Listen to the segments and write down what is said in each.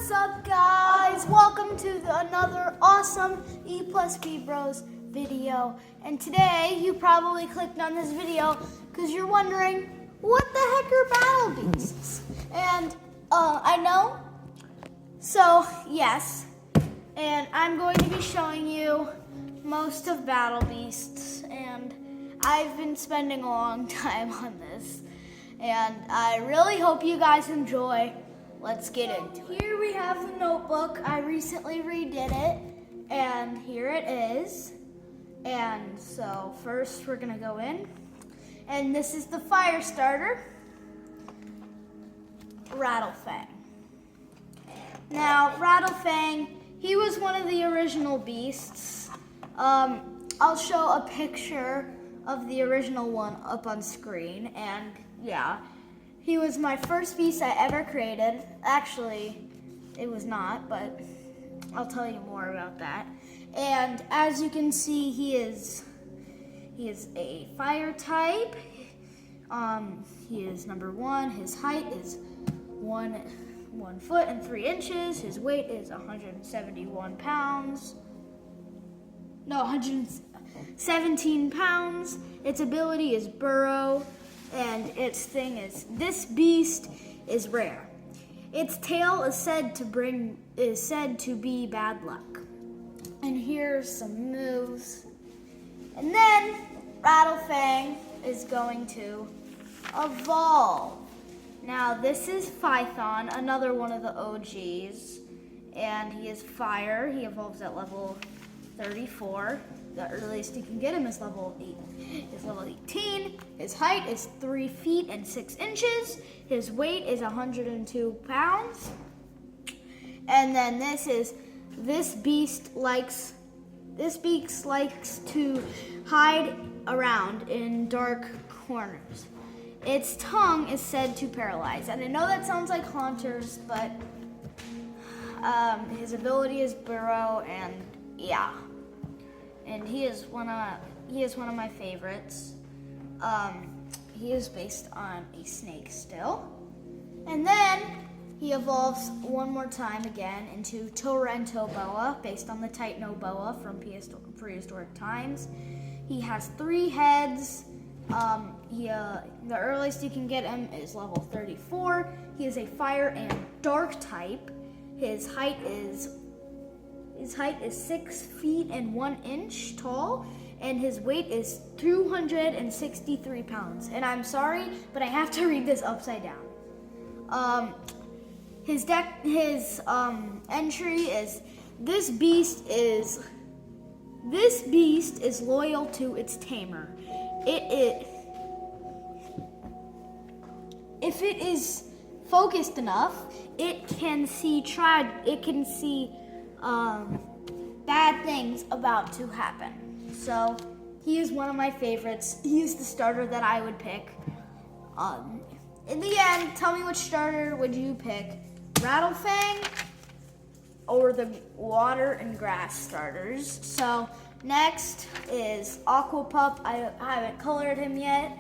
What's up, guys? Welcome to another awesome E plus B Bros video. And today, you probably clicked on this video because you're wondering, what the heck are battle beasts? And I know. So, yes. And I'm going to be showing you most of Battle Beasts. And I've been spending a long time on this. And I really hope you guys enjoy. Let's get into it. Here we have the notebook. I recently redid it. And here it is. And so first we're gonna go in. And this is the fire starter, Rattlefang. Now, Rattlefang, he was one of the original beasts. I'll show a picture of the original one up on screen. And yeah, he was my first beast I ever created. Actually, it was not, but I'll tell you more about that. And as you can see, he is a fire type. He is number 1. His height is 1 foot and 3 inches. His weight is 171 pounds. No, 117 pounds. Its ability is burrow, and its thing is, this beast is rare. Its tail is said to be bad luck. And here's some moves. And then Rattlefang is going to evolve. Now this is Phython, another one of the OGs. And he is fire. He evolves at level 34. The earliest you can get him is level 18. His height is 3 feet and 6 inches. His weight is 102 pounds. And then this beast likes to hide around in dark corners. Its tongue is said to paralyze. And I know that sounds like Haunter's, but his ability is burrow, and yeah. And he is one of my favorites. He is based on a snake still. And then he evolves one more time again into Torrento Boa, based on the Titano Boa from prehistoric times. He has 3 heads. The earliest you can get him is level 34. He is a fire and dark type. His height is 6 feet and 1 inch tall, and his weight is 263 pounds. And I'm sorry, but I have to read this upside down. His entry is, this beast is loyal to its tamer. If it is focused enough, it can see bad things about to happen. So he is one of my favorites. He is the starter that I would pick. In the end, tell me which starter would you pick, Rattlefang or the water and grass starters. So next is Aquapup. I haven't colored him yet.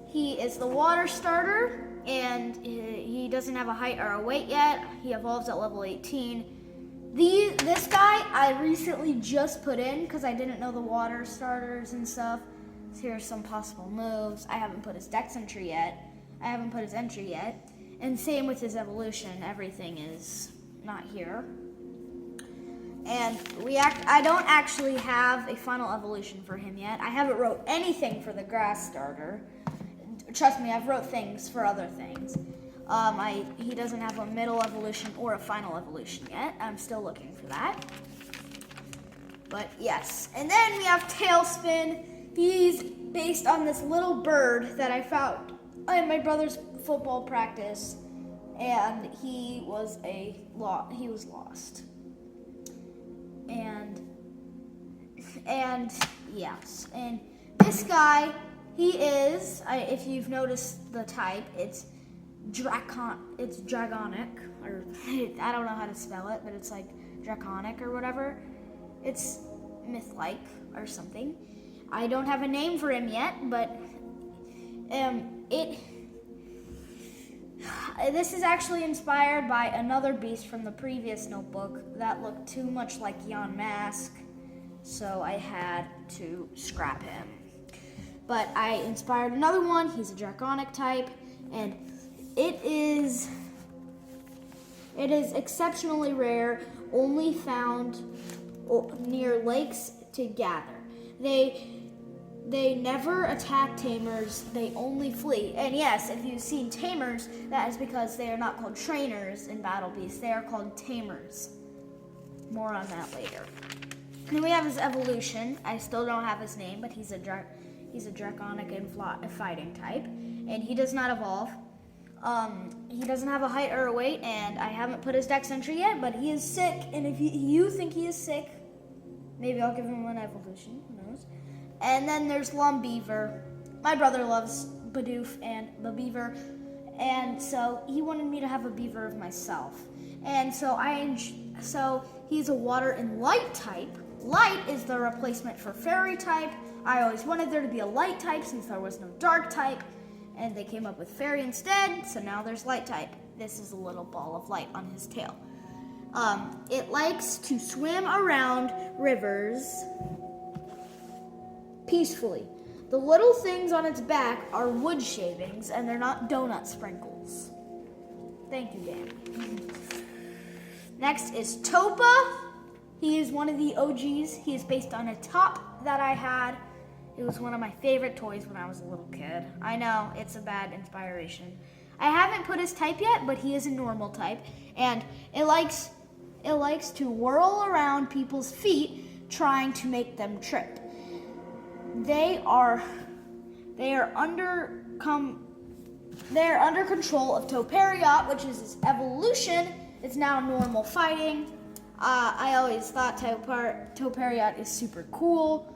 He is the water starter, and he doesn't have a height or a weight yet. He evolves at level 18. This guy I recently just put in because I didn't know the water starters and stuff. So here's some possible moves. I haven't put his dex entry yet. I haven't put his entry yet. And same with his evolution. Everything is not here. And I don't actually have a final evolution for him yet. I haven't wrote anything for the grass starter. Trust me, I've wrote things for other things. He doesn't have a middle evolution or a final evolution yet. I'm still looking for that. But yes. And then we have Tailspin. He's based on this little bird that I found in my brother's football practice. And he was lost. And yes. And this guy, he is, if you've noticed the type, it's dragonic, or I don't know how to spell it, but it's like draconic or whatever. It's myth-like or something. I don't have a name for him yet, but This is actually inspired by another beast from the previous notebook that looked too much like Jan Mask, so I had to scrap him. But I inspired another one. He's a draconic type, and it is exceptionally rare, only found near lakes to gather. They never attack tamers, they only flee. And yes, if you've seen tamers, that is because they are not called trainers in Battle Beasts, they are called tamers. More on that later. Then we have his evolution. I still don't have his name, but he's a draconic and fighting type, and he does not evolve. He doesn't have a height or a weight, and I haven't put his dex entry yet, but he is sick, and if you think he is sick, maybe I'll give him an evolution, who knows. And then there's Lombeaver. My brother loves Bidoof and the beaver, and so he wanted me to have a beaver of myself. And so he's a water and light type. Light is the replacement for fairy type. I always wanted there to be a light type since there was no dark type, and they came up with fairy instead, so now there's light type. This is a little ball of light on his tail. It likes to swim around rivers peacefully. The little things on its back are wood shavings, and they're not donut sprinkles. Thank you, Dan. Next is Topa. He is one of the OGs. He is based on a top that I had. It was one of my favorite toys when I was a little kid. I know, it's a bad inspiration. I haven't put his type yet, but he is a normal type, and it likes to whirl around people's feet trying to make them trip. They are under control of Toperiot, which is his evolution. It's now normal fighting. I always thought Toperiot is super cool.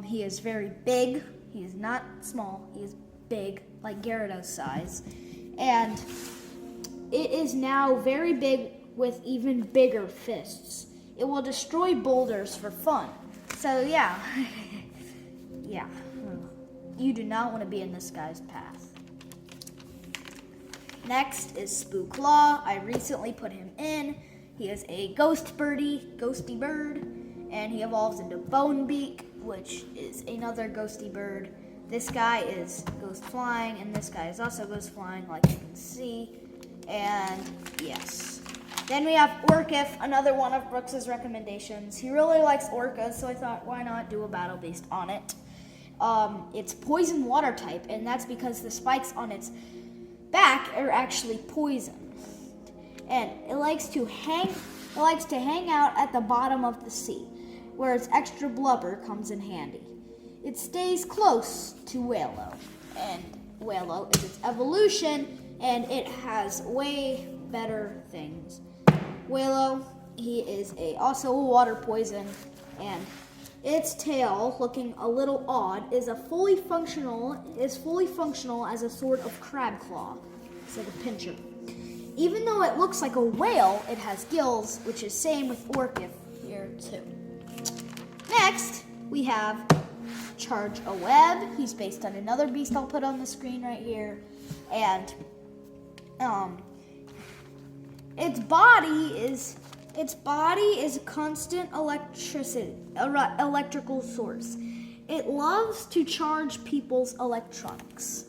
He is very big. He is not small. He is big, like Gyarados size. And it is now very big with even bigger fists. It will destroy boulders for fun. So yeah. Yeah. You do not want to be in this guy's path. Next is Spooklaw. I recently put him in. He is a ghosty bird, and he evolves into Bonebeak, which is another ghosty bird. This guy is ghost flying, and this guy is also ghost flying, like you can see. And yes. Then we have Orcif, another one of Brooks's recommendations. He really likes orcas, so I thought, why not do a battle beast on it? It's poison water type, and that's because the spikes on its back are actually poison. And it likes to hang out at the bottom of the sea, where its extra blubber comes in handy. It stays close to Wailo, and Wailo is its evolution, and it has way better things. Wailo, he is also a water poison, and its tail, looking a little odd, is fully functional as a sort of crab claw. It's like a pincher. Even though it looks like a whale, it has gills, which is same with Orcif here too. Next, we have Charge-a-Web. He's based on another beast I'll put on the screen right here. And its body is a constant electrical source. It loves to charge people's electronics.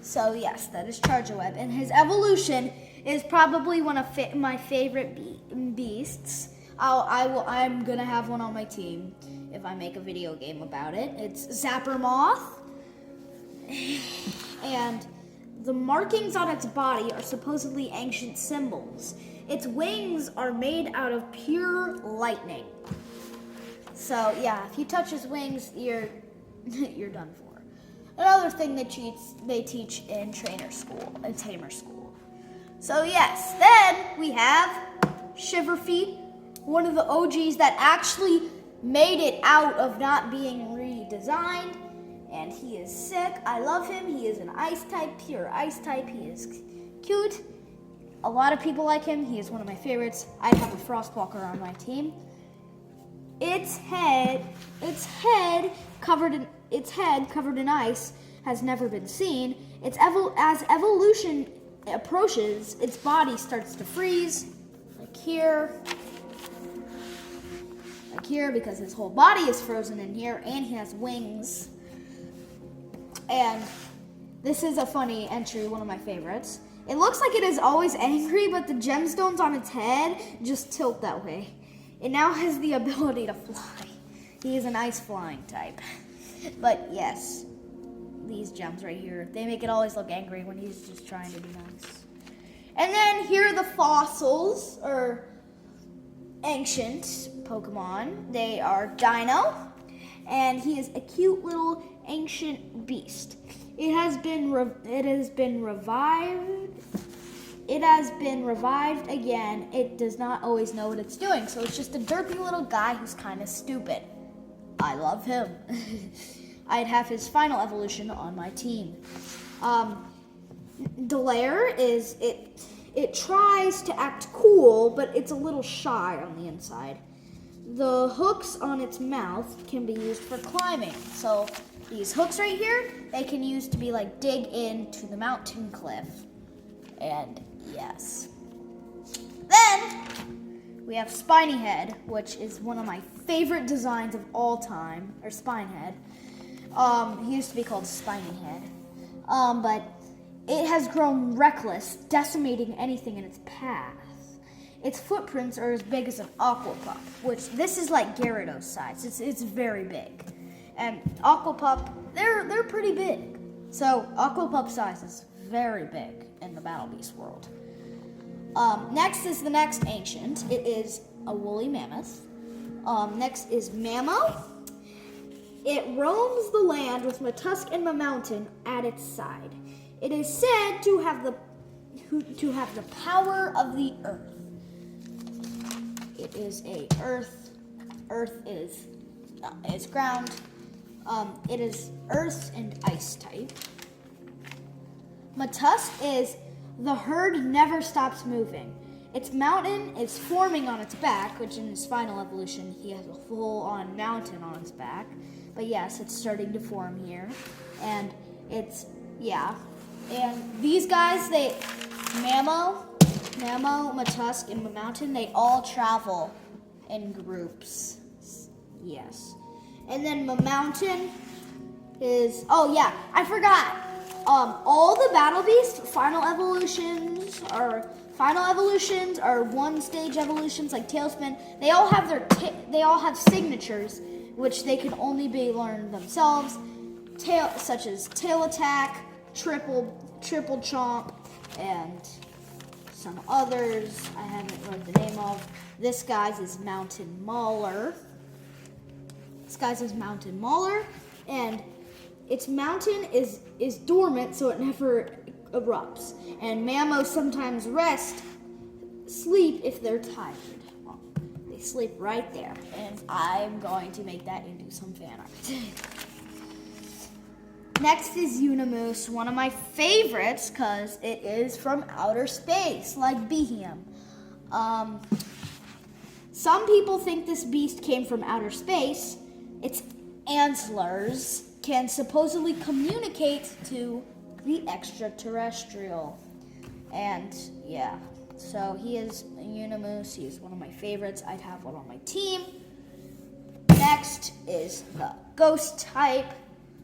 So yes, that is Charge-a-Web, and his evolution is probably one of my favorite beasts. I'm gonna have one on my team if I make a video game about it. It's Zappermoth, and the markings on its body are supposedly ancient symbols. Its wings are made out of pure lightning. So yeah, if you touch his wings, you're done for. Another thing they teach in tamer school. So yes, then we have Shiverfeet, one of the OGs that actually made it out of not being redesigned, and he is sick. I love him. He is an ice type, pure ice type. He is cute. A lot of people like him. He is one of my favorites. I'd have a Frostwalker on my team. Its head covered in ice has never been seen. Its evolution approaches, its body starts to freeze, like here, because his whole body is frozen in here, and he has wings. And this is a funny entry, one of my favorites. It looks like it is always angry, but the gemstones on its head just tilt that way. It now has the ability to fly. He is an ice flying type. But yes, these gems right here, they make it always look angry when he's just trying to be nice. And then here are the fossils, or ancient Pokemon. They are Dino, and he is a cute little ancient beast. It has been revived again. It does not always know what it's doing, so it's just a derpy little guy who's kind of stupid. I love him. I'd have his final evolution on my team. Delaire is it tries to act cool, but it's a little shy on the inside. The hooks on its mouth can be used for climbing. So these hooks right here, they can use to be like dig into the mountain cliff. And yes. Then we have Spiny Head, which is one of my favorite designs of all time, or Spinehead. He used to be called Spiny Head. But it has grown reckless, decimating anything in its path. Its footprints are as big as an Aquapup, which this is like Gyarados size. It's very big. And Aquapup, they're pretty big. So Aquapup size is very big in the Battle Beast world. Next is the next ancient. It is a woolly mammoth. Next is Mamo. It roams the land with Matusk and Mamountain at its side. It is said to have the power of the earth. It is a earth. Earth is ground. It is earth and ice type. Matusk is the herd never stops moving. Its mountain is forming on its back, which in his final evolution, he has a full-on mountain on his back. But yes, it's starting to form here. And it's, yeah. And these guys, Mamo, Matusk, and Mamountain, they all travel in groups. Yes. And then Mamountain is, oh yeah, I forgot. All the Battle Beast final evolutions are one-stage evolutions like Tailspin. They all have signatures, which they can only be learned themselves. Such as Tail Attack, Triple Chomp, and some others I haven't learned the name of. This guy's is Mountain Mauler. And its mountain is dormant, so it never erupts. And Mamos sometimes sleep if they're tired. They sleep right there, and I'm going to make that into some fan art. Next is Unimoose, one of my favorites because it is from outer space, like Behem. Some people think this beast came from outer space. Its antlers can supposedly communicate to the extraterrestrial. And yeah, so he is a Unimoose. He is one of my favorites. I'd have one on my team. Next is the ghost type.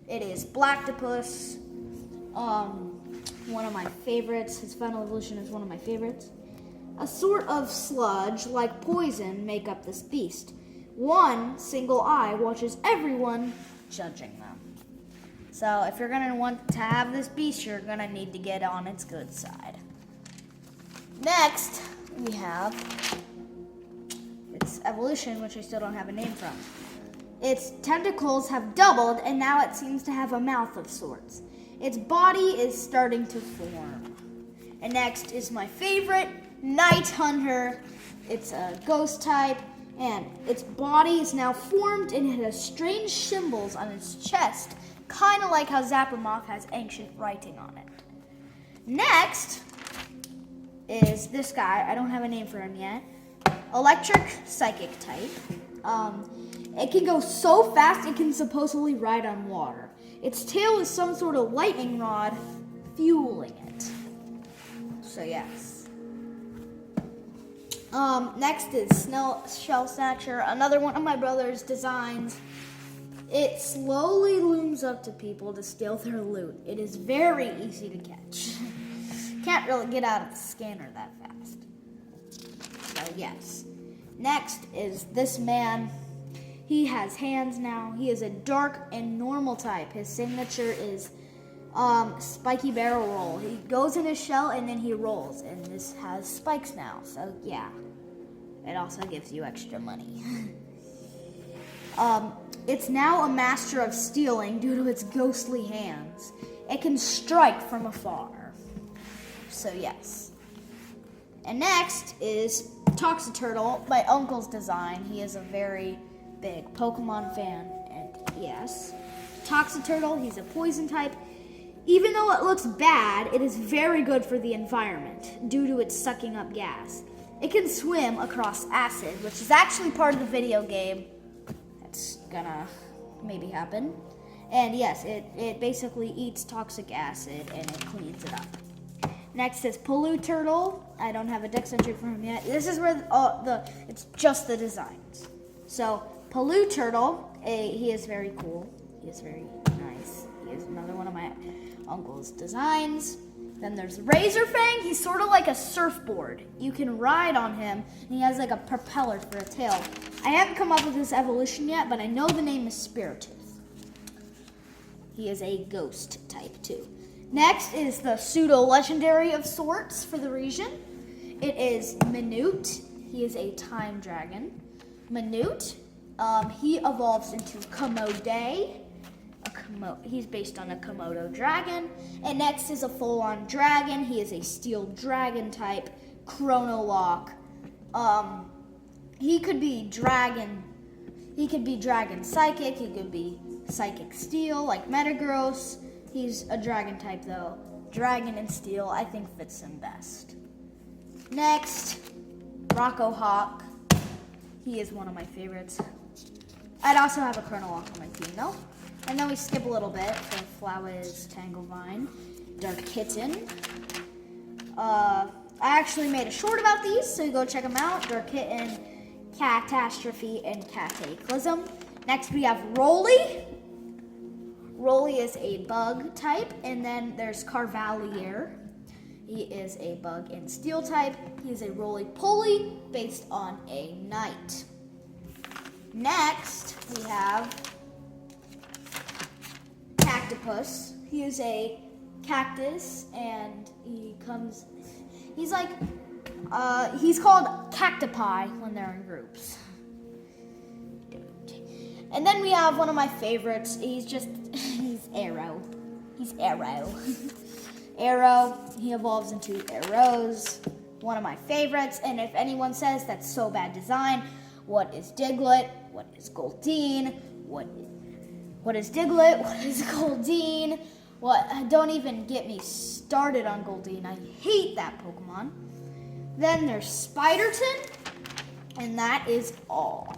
It is Blacktopus. One of my favorites. His final evolution is one of my favorites. A sort of sludge, like poison, make up this beast. One single eye watches everyone, judging them. So if you're going to want to have this beast, you're going to need to get on its good side. Next, we have its evolution, which I still don't have a name from. Its tentacles have doubled, and now it seems to have a mouth of sorts. Its body is starting to form. And next is my favorite, Night Hunter. It's a ghost type, and its body is now formed, and it has strange symbols on its chest, kind of like how Zappermoth has ancient writing on it. Next is this guy. I don't have a name for him yet. Electric Psychic type. It can go so fast it can supposedly ride on water. Its tail is some sort of lightning rod fueling it. So yes. Next is Shell Snatcher, another one of my brother's designs. It slowly looms up to people to steal their loot. It is very easy to catch. Can't really get out of the scanner that fast. So yes. Next is this man. He has hands now. He is a dark and normal type. His signature is spiky barrel roll. He goes in his shell and then he rolls. And this has spikes now. So yeah. It also gives you extra money. It's now a master of stealing due to its ghostly hands. It can strike from afar. So yes. And next is Toxaturtle, my uncle's design. He is a very big Pokemon fan. And yes, Toxaturtle, he's a poison type. Even though it looks bad, it is very good for the environment due to its sucking up gas. It can swim across acid, which is actually part of the video game. That's gonna maybe happen. And yes, it basically eats toxic acid and it cleans it up. Next is Polluturtle. I don't have a dex entry for him yet. This is where it's just the designs. So Polluturtle, he is very cool. He is very nice. He is another one of my uncle's designs. Then there's Razorfang. He's sort of like a surfboard. You can ride on him, and he has like a propeller for a tail. I haven't come up with his evolution yet, but I know the name is Spiritomb. He is a ghost type too. Next is the pseudo-legendary of sorts for the region. It is Minute. He is a time dragon. Minute, he evolves into Commode. He's based on a Komodo dragon. And next is a full-on dragon. He is a steel dragon type, Chronolock. He could be dragon psychic. He could be psychic steel, like Metagross. He's a dragon type though. Dragon and steel, I think fits him best. Next, Rocco Hawk. He is one of my favorites. I'd also have a Chronolock on my team though. And then we skip a little bit for Flowers, Tanglevine, Dark Kitten. I actually made a short about these, so go check them out. Dark Kitten, Catastrophe, and Cataclysm. Next we have Rolly. Rolly is a bug type, and then there's Carvalier. He is a bug and steel type. He is a roly-poly based on a knight. Next we have Cactopus. He is a cactus, and he's called cacti when they're in groups. And then we have one of my favorites. He's Arrow. He's Arrow. Arrow, he evolves into Arrows. One of my favorites. And if anyone says that's so bad design, what is Diglett? What is Goldeen? What is Diglett? What is Goldeen? Don't even get me started on Goldeen. I hate that Pokemon. Then there's Spiderton, and that is all.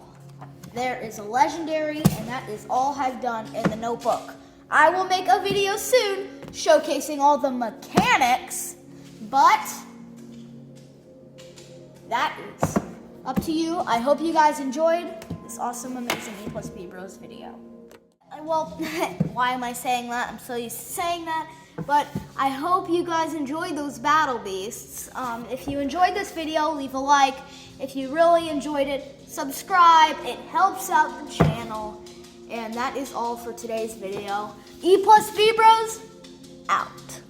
There is a legendary, and that is all I've done in the notebook. I will make a video soon showcasing all the mechanics, but that is up to you. I hope you guys enjoyed this awesome, amazing E plus B Bros video. Well, why am I saying that? I'm so used to saying that. But I hope you guys enjoyed those battle beasts. If you enjoyed this video, leave a like. If you really enjoyed it, subscribe. It helps out the channel. And that is all for today's video. E plus B Bros, out.